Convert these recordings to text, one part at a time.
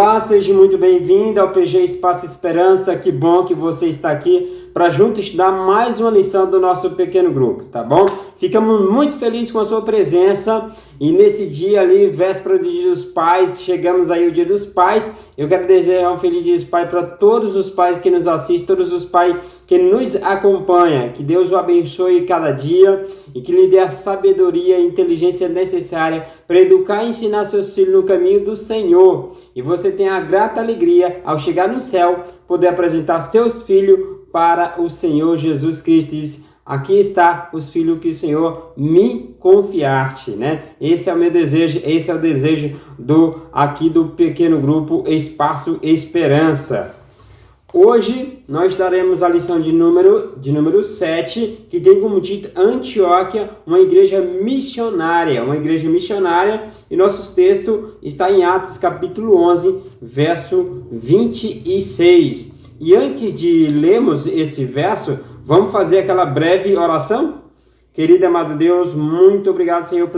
Olá, seja muito bem-vindo ao PG Espaço Esperança. Que bom que você está aqui para juntos estudar mais uma lição do nosso pequeno grupo, tá bom? Ficamos muito felizes com a sua presença e nesse dia ali, véspera do Dia dos Pais, chegamos aí o Dia dos Pais. Eu quero desejar um feliz Dia dos Pais para todos os pais que nos assistem, todos os pais que nos acompanham. Que Deus o abençoe cada dia e que lhe dê a sabedoria e inteligência necessária para educar e ensinar seus filhos no caminho do Senhor. E você tenha a grata alegria, ao chegar no céu, poder apresentar seus filhos para o Senhor Jesus Cristo. Diz, aqui está os filhos que o Senhor me confiaste, né? Esse é o meu desejo, esse é o desejo aqui do pequeno grupo Espaço Esperança. Hoje nós daremos a lição de número 7, que tem como título Antioquia, uma igreja missionária. E nosso texto está em Atos capítulo 11, verso 26. E antes de lermos esse verso, vamos fazer aquela breve oração? Querido e amado Deus, muito obrigado, Senhor,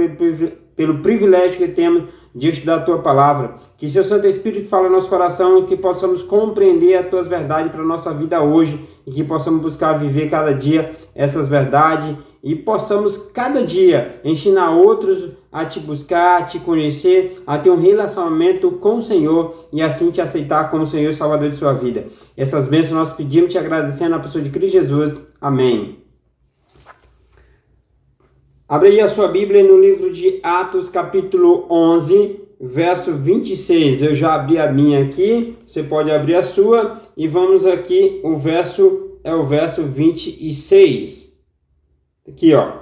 pelo privilégio que temos de estudar a Tua Palavra. Que Seu Santo Espírito fale no nosso coração e que possamos compreender as Tuas verdades para a nossa vida hoje e que possamos buscar viver cada dia essas verdades e possamos cada dia ensinar outros a Te buscar, a Te conhecer, a ter um relacionamento com o Senhor e assim Te aceitar como Senhor e Salvador de sua vida. Essas bênçãos nós pedimos Te agradecendo na pessoa de Cristo Jesus. Amém. Abre aí a sua Bíblia no livro de Atos, capítulo 11, verso 26. Eu já abri a minha aqui, você pode abrir a sua. E vamos aqui, o verso 26. Aqui, ó.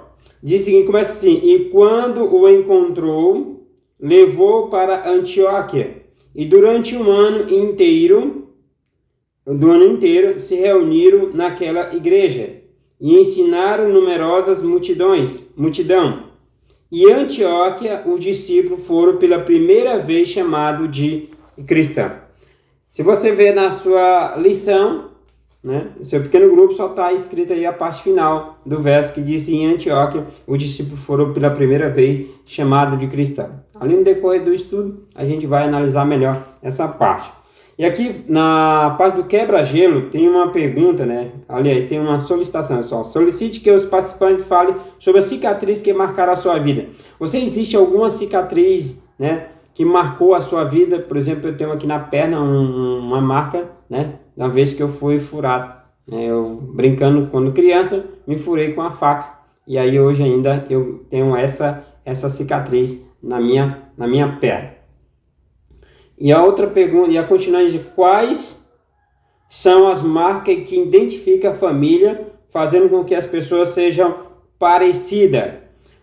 Diz o seguinte, começa assim. E quando o encontrou, levou para Antioquia. E durante um ano inteiro, se reuniram naquela igreja. E ensinaram numerosas multidão. E Antioquia, os discípulos foram pela primeira vez chamados de cristão. Se você ver na sua lição, né, o seu pequeno grupo só está escrito aí a parte final do verso que diz: em Antioquia, os discípulos foram pela primeira vez chamados de cristão. Ali no decorrer do estudo, a gente vai analisar melhor essa parte. E aqui na parte do quebra-gelo tem uma pergunta, né? Aliás, tem uma solicitação só. Solicite que os participantes falem sobre a cicatriz que marcará a sua vida. Você existe alguma cicatriz, né, que marcou a sua vida? Por exemplo, eu tenho aqui na perna uma marca, né, da vez que eu fui furado. Eu brincando quando criança, me furei com a faca. E aí hoje ainda eu tenho essa cicatriz na minha perna. E a outra pergunta, e a continuação de quais são as marcas que identificam a família, fazendo com que as pessoas sejam parecidas.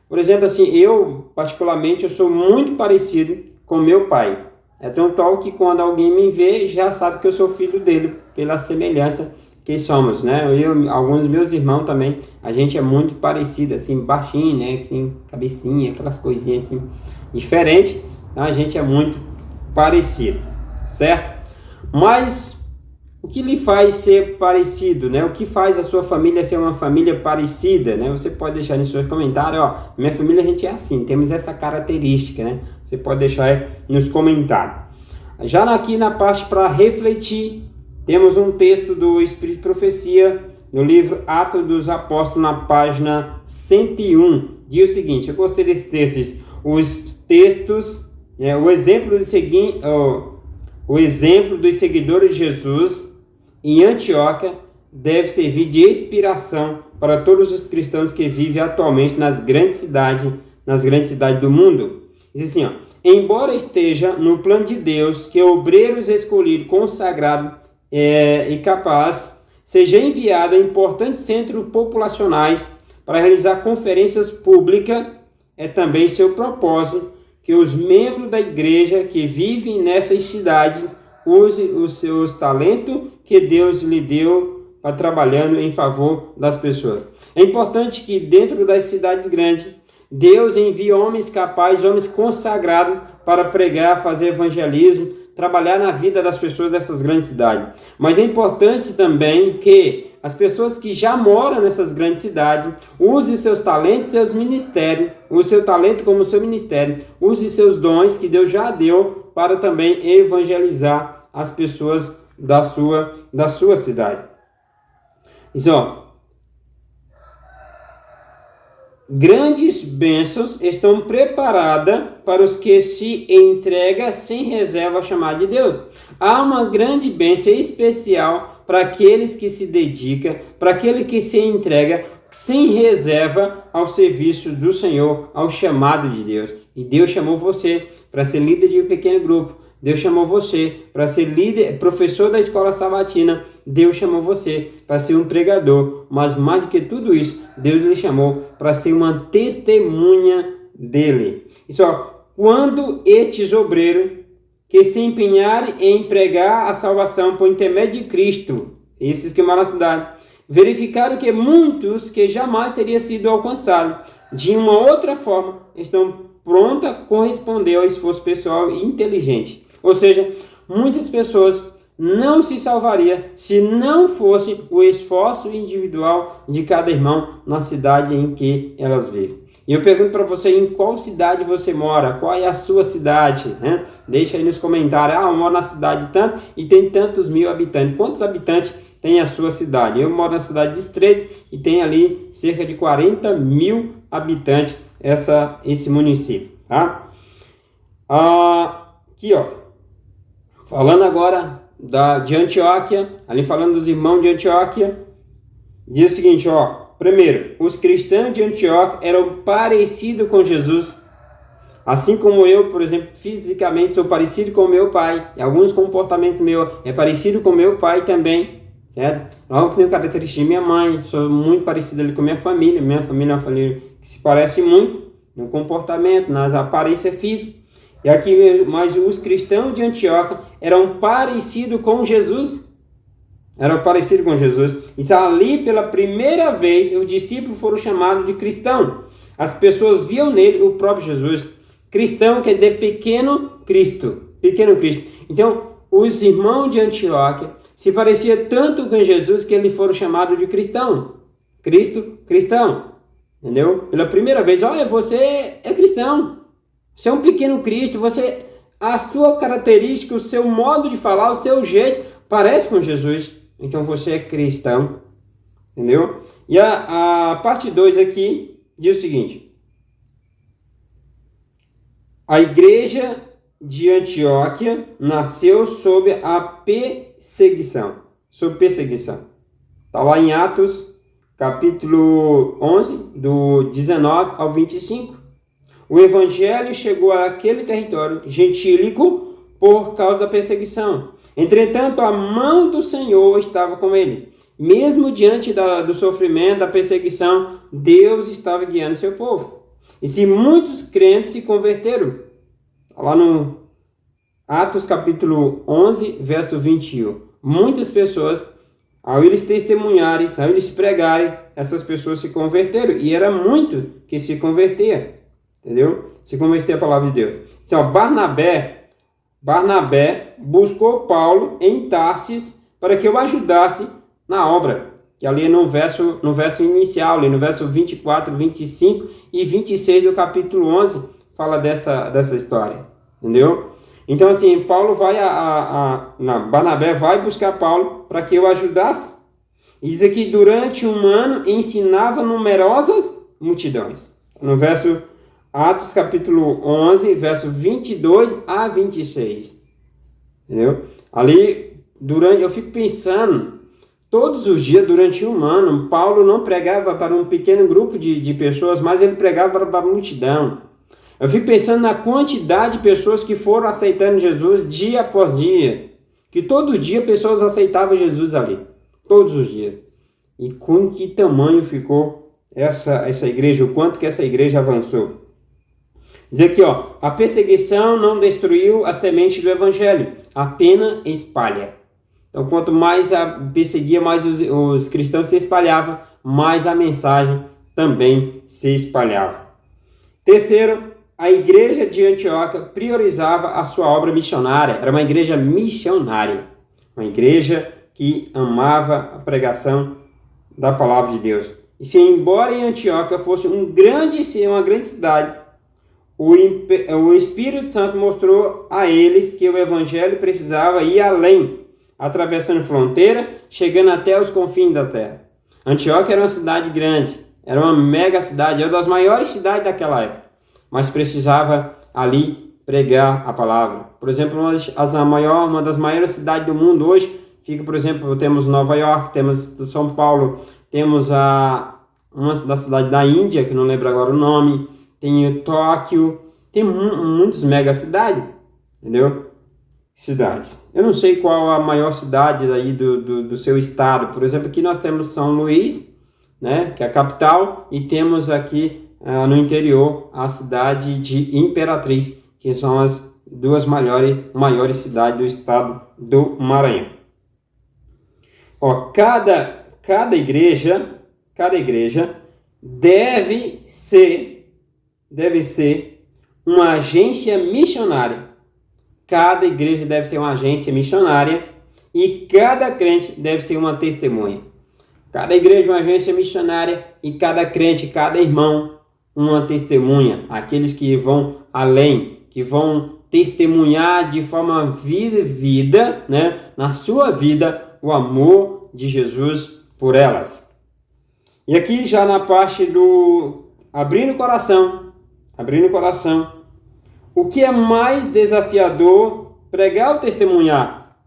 Por exemplo, assim, eu particularmente, eu sou muito parecido com meu pai. É tão tal que quando alguém me vê, já sabe que eu sou filho dele, pela semelhança que somos, né? Alguns dos meus irmãos também, a gente é muito parecido, assim, baixinho, né? Assim, cabecinha, aquelas coisinhas assim, diferentes. Então a gente é muito parecido, certo? Mas o que lhe faz ser parecido, né? O que faz a sua família ser uma família parecida, né? Você pode deixar nos seus comentários, ó, minha família a gente é assim, temos essa característica, né? Você pode deixar aí nos comentários. Já aqui na parte para refletir, temos um texto do Espírito de Profecia, no livro Atos dos Apóstolos, na página 101. Diz o seguinte, eu gostei desses textos, os textos... O exemplo dos seguidores de Jesus em Antioquia deve servir de inspiração para todos os cristãos que vivem atualmente nas grandes cidades do mundo. Diz assim, ó, embora esteja no plano de Deus que obreiros escolhidos, consagrados e capazes sejam enviados a importantes centros populacionais para realizar conferências públicas, é também seu propósito que os membros da igreja que vivem nessas cidades usem os seus talentos que Deus lhe deu para trabalhando em favor das pessoas. É importante que dentro das cidades grandes, Deus envie homens capazes, homens consagrados para pregar, fazer evangelismo, trabalhar na vida das pessoas dessas grandes cidades. Mas é importante também que as pessoas que já moram nessas grandes cidades, use seus talentos, seus ministérios, o seu talento como seu ministério, use seus dons que Deus já deu para também evangelizar as pessoas da sua cidade. Isso, ó. Grandes bênçãos estão preparadas para os que se entregam sem reserva ao chamado de Deus. Há uma grande bênção especial para aqueles que se dedicam, para aquele que se entrega sem reserva ao serviço do Senhor, ao chamado de Deus. E Deus chamou você para ser líder de um pequeno grupo. Deus chamou você para ser líder, professor da escola sabatina. Deus chamou você para ser um pregador. Mas mais do que tudo isso, Deus lhe chamou para ser uma testemunha dele. E só quando estes obreiros que se empenharem em pregar a salvação por intermédio de Cristo, esses que moram na cidade, verificaram que muitos que jamais teriam sido alcançados de uma outra forma estão prontos a corresponder ao esforço pessoal e inteligente. Ou seja, muitas pessoas não se salvariam se não fosse o esforço individual de cada irmão na cidade em que elas vivem. E eu pergunto para você, em qual cidade você mora? Qual é a sua cidade? Né? Deixa aí nos comentários. Eu moro na cidade tanto e tem tantos mil habitantes. Quantos habitantes tem a sua cidade? Eu moro na cidade de Estreito e tem ali cerca de 40 mil habitantes esse município. Tá? Aqui, ó. Falando agora de Antioquia, ali falando dos irmãos de Antioquia, diz o seguinte, ó. Primeiro, os cristãos de Antioquia eram parecidos com Jesus. Assim como eu, por exemplo, fisicamente sou parecido com meu pai. E alguns comportamentos meus é parecido com meu pai também. Certo? Logo que tenho característica de minha mãe. Sou muito parecido ali com minha família. Minha família é uma família que se parece muito no comportamento, nas aparências físicas. E aqui, mas os cristãos de Antioquia eram parecidos com Jesus. Eram parecidos com Jesus. E ali, pela primeira vez, os discípulos foram chamados de cristão. As pessoas viam nele o próprio Jesus. Cristão quer dizer pequeno Cristo. Pequeno Cristo. Então, os irmãos de Antioquia se pareciam tanto com Jesus que eles foram chamados de cristão. Cristo, cristão. Entendeu? Pela primeira vez, olha, você é cristão. Você é um pequeno Cristo. A sua característica, o seu modo de falar, o seu jeito, parece com Jesus. Então você é cristão, entendeu? E a parte 2 aqui diz o seguinte. A igreja de Antioquia nasceu sob a perseguição. Sob perseguição. Está lá em Atos, capítulo 11, do 19 ao 25. O evangelho chegou àquele território gentílico por causa da perseguição. Entretanto, a mão do Senhor estava com ele. Mesmo diante do sofrimento, da perseguição, Deus estava guiando seu povo. E se muitos crentes se converteram, lá no Atos capítulo 11, verso 21, muitas pessoas, ao eles testemunharem, ao eles pregarem, essas pessoas se converteram. E era muito que se convertia, entendeu? Se convertia a palavra de Deus. Então, Barnabé buscou Paulo em Tarsis para que o ajudasse na obra. Que ali no verso inicial, ali no verso 24, 25 e 26 do capítulo 11, fala dessa história. Entendeu? Então assim, Barnabé vai buscar Paulo para que o ajudasse. E diz aqui, durante um ano ensinava numerosas multidões. No verso Atos capítulo 11, verso 22 a 26. Entendeu? Ali, eu fico pensando, todos os dias, durante um ano, Paulo não pregava para um pequeno grupo de pessoas, mas ele pregava para a multidão. Eu fico pensando na quantidade de pessoas que foram aceitando Jesus dia após dia. Que todo dia pessoas aceitavam Jesus ali. Todos os dias. E com que tamanho ficou essa igreja, o quanto que essa igreja avançou. Diz aqui, ó, a perseguição não destruiu a semente do evangelho, apenas espalha. Então, quanto mais perseguia, mais os cristãos se espalhavam, mais a mensagem também se espalhava. Terceiro, a igreja de Antioquia priorizava a sua obra missionária. Era uma igreja missionária, uma igreja que amava a pregação da palavra de Deus. E se embora em Antioquia fosse uma grande cidade, o Espírito Santo mostrou a eles que o evangelho precisava ir além, atravessando fronteira, chegando até os confins da terra. Antioquia era uma cidade grande, era uma mega cidade, era uma das maiores cidades daquela época, mas precisava ali pregar a palavra. Por exemplo, uma das maiores cidades do mundo hoje fica, por exemplo, temos Nova York, temos São Paulo, temos uma da cidade da Índia, que não lembro agora o nome, tem Tóquio, tem muitas mega cidades, entendeu? Cidades. Eu não sei qual a maior cidade aí do seu estado. Por exemplo, aqui nós temos São Luís, né, que é a capital, e temos aqui no interior a cidade de Imperatriz, que são as duas maiores cidades do estado do Maranhão. Ó, cada igreja deve ser uma agência missionária. Cada igreja deve ser uma agência missionária e cada crente deve ser uma testemunha. Cada igreja uma agência missionária e cada crente, cada irmão, uma testemunha. Aqueles que vão além, que vão testemunhar de forma vida, né, na sua vida, o amor de Jesus por elas. E aqui já na parte do abrindo o coração, o que é mais desafiador, pregar ou testemunhar?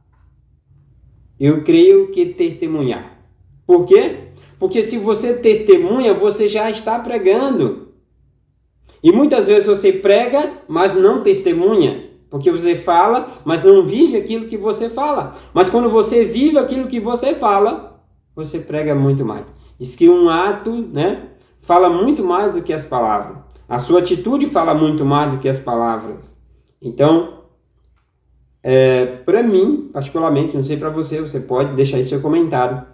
Eu creio que testemunhar. Por quê? Porque se você testemunha, você já está pregando. E muitas vezes você prega, mas não testemunha. Porque você fala, mas não vive aquilo que você fala. Mas quando você vive aquilo que você fala, você prega muito mais. Diz que um ato, né, fala muito mais do que as palavras. A sua atitude fala muito mais do que as palavras. Então, para mim, particularmente, não sei para você, você pode deixar aí seu comentário.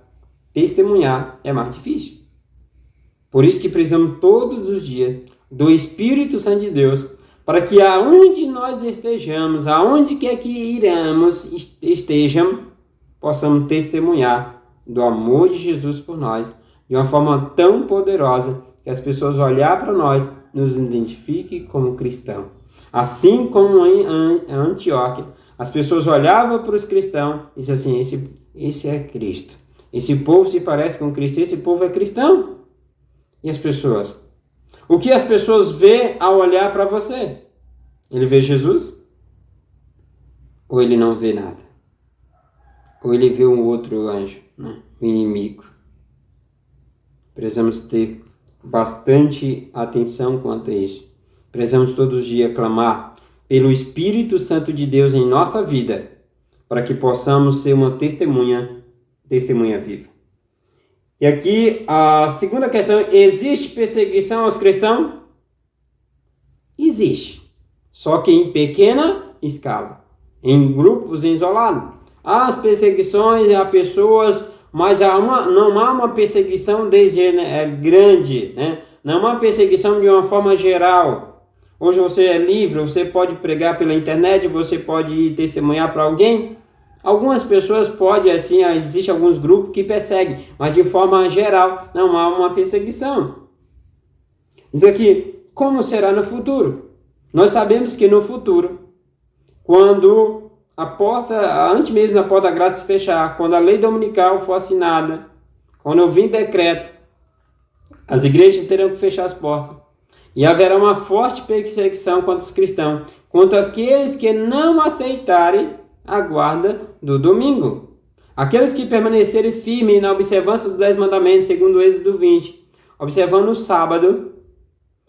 Testemunhar é mais difícil. Por isso que precisamos todos os dias do Espírito Santo de Deus, para que aonde nós estejamos, aonde quer que estejamos, possamos testemunhar do amor de Jesus por nós, de uma forma tão poderosa, que as pessoas olhar para nós, nos identifiquem como cristãos. Assim como em Antioquia, as pessoas olhavam para os cristãos e diziam assim, esse é Cristo. Esse povo se parece com Cristo, esse povo é cristão. E as pessoas? O que as pessoas vê ao olhar para você? Ele vê Jesus? Ou ele não vê nada? Ou ele vê um outro anjo, né? O inimigo? Precisamos ter bastante atenção quanto a isso. Precisamos todos os dias clamar pelo Espírito Santo de Deus em nossa vida, para que possamos ser uma testemunha viva. E aqui a segunda questão: existe perseguição aos cristãos? Existe, só que em pequena escala, em grupos isolados. Há as perseguições a pessoas, mas não há uma perseguição grande, né? Não há uma perseguição de uma forma geral. Hoje você é livre, você pode pregar pela internet, você pode testemunhar para alguém. Algumas pessoas podem, assim, existem alguns grupos que perseguem, mas de forma geral não há uma perseguição. Diz aqui, como será no futuro? Nós sabemos que no futuro, quando antes mesmo da porta da graça se fechar, quando a lei dominical for assinada, quando eu vir decreto, as igrejas terão que fechar as portas. E haverá uma forte perseguição contra os cristãos, contra aqueles que não aceitarem a guarda do domingo. Aqueles que permanecerem firmes na observância dos 10 mandamentos, segundo o Êxodo 20, observando o sábado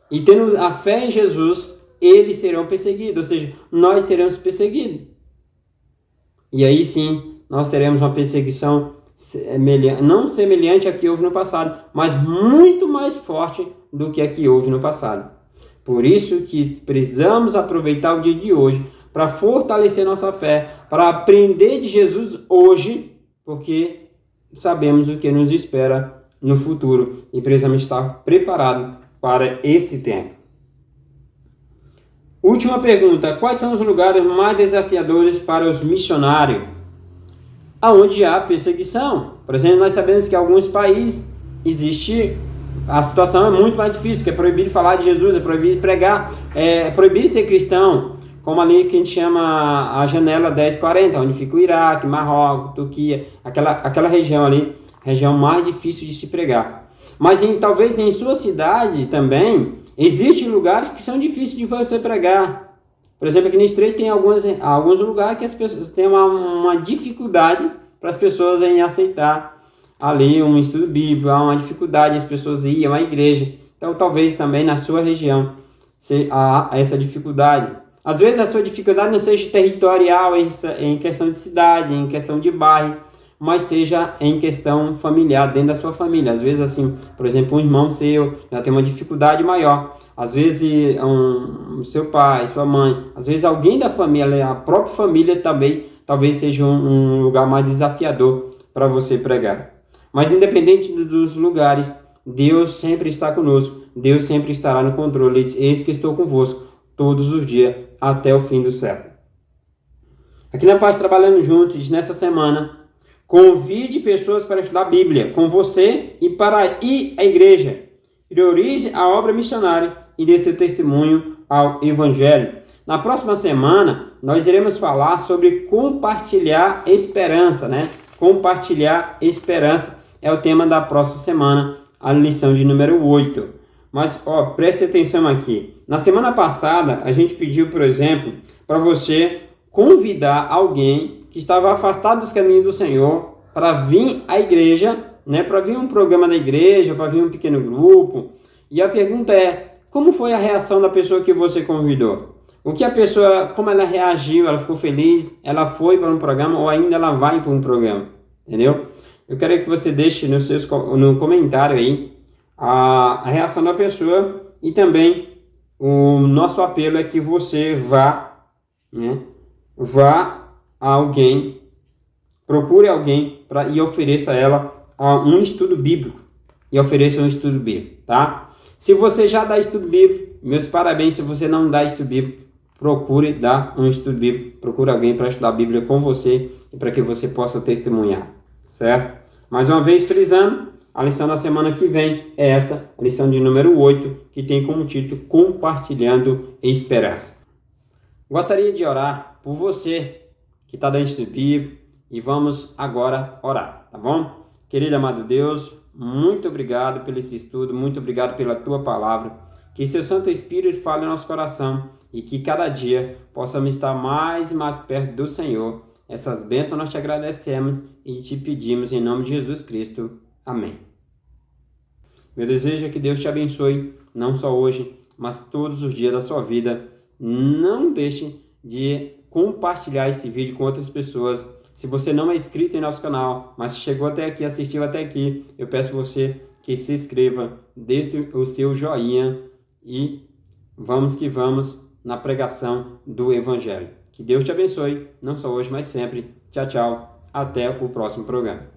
e tendo a fé em Jesus, eles serão perseguidos, ou seja, nós seremos perseguidos. E aí sim, nós teremos uma perseguição não semelhante à que houve no passado, mas muito mais forte do que a que houve no passado. Por isso que precisamos aproveitar o dia de hoje para fortalecer nossa fé, para aprender de Jesus hoje, porque sabemos o que nos espera no futuro e precisamos estar preparados para esse tempo. Última pergunta: quais são os lugares mais desafiadores para os missionários? Aonde há perseguição. Por exemplo, nós sabemos que alguns países a situação é muito mais difícil, que é proibido falar de Jesus, é proibido pregar, é proibido ser cristão, como ali que a gente chama a janela 1040, onde fica o Iraque, Marrocos, Turquia, aquela região ali, região mais difícil de se pregar. Mas talvez em sua cidade também, existem lugares que são difíceis de você pregar. Por exemplo, aqui no Estreito tem alguns lugares que as pessoas têm uma dificuldade para as pessoas em aceitar ali um estudo bíblico, há uma dificuldade as pessoas irem a uma igreja. Então talvez também na sua região há essa dificuldade. Às vezes a sua dificuldade não seja territorial em questão de cidade, em questão de bairro, mas seja em questão familiar, dentro da sua família. Às vezes, assim, por exemplo, um irmão seu já tem uma dificuldade maior. Às vezes, seu pai, sua mãe, às vezes alguém da família, a própria família também, talvez seja um lugar mais desafiador para você pregar. Mas independente dos lugares, Deus sempre está conosco, Deus sempre estará no controle. Eis que estou convosco todos os dias, até o fim do século. Aqui na Paz Trabalhando Juntos, nessa semana, convide pessoas para estudar a Bíblia com você e para ir à igreja. Priorize a obra missionária e dê seu testemunho ao Evangelho. Na próxima semana, nós iremos falar sobre compartilhar esperança, né? Compartilhar esperança é o tema da próxima semana, a lição de número 8. Mas, preste atenção aqui. Na semana passada, a gente pediu, por exemplo, para você convidar alguém que estava afastado dos caminhos do Senhor para vir à igreja, né? Para vir um programa da igreja, para vir um pequeno grupo. E a pergunta é, como foi a reação da pessoa que você convidou? Como ela reagiu? Ela ficou feliz? Ela foi para um programa ou ainda ela vai para um programa? Entendeu? Eu quero que você deixe no comentário aí a reação da pessoa e também o nosso apelo é que você vá a alguém, procure alguém e ofereça a ela um estudo bíblico. Tá? Se você já dá estudo bíblico, meus parabéns. Se você não dá estudo bíblico, procure dar um estudo bíblico. Procure alguém para estudar a Bíblia com você e para que você possa testemunhar. Certo? Mais uma vez, frisando, a lição da semana que vem é essa, a lição de número 8, que tem como título Compartilhando Esperança. Gostaria de orar por você que está dando estudo bíblico e vamos agora orar, tá bom? Querido amado Deus, muito obrigado pelo esse estudo, muito obrigado pela tua palavra. Que seu Santo Espírito fale no nosso coração e que cada dia possamos estar mais e mais perto do Senhor. Essas bênçãos nós te agradecemos e te pedimos em nome de Jesus Cristo. Amém. Meu desejo é que Deus te abençoe, não só hoje, mas todos os dias da sua vida. Não deixe de compartilhar esse vídeo com outras pessoas. Se você não é inscrito em nosso canal, mas chegou até aqui, assistiu até aqui, eu peço você que se inscreva, deixe o seu joinha e vamos que vamos na pregação do Evangelho. Que Deus te abençoe, não só hoje, mas sempre. Tchau, tchau. Até o próximo programa.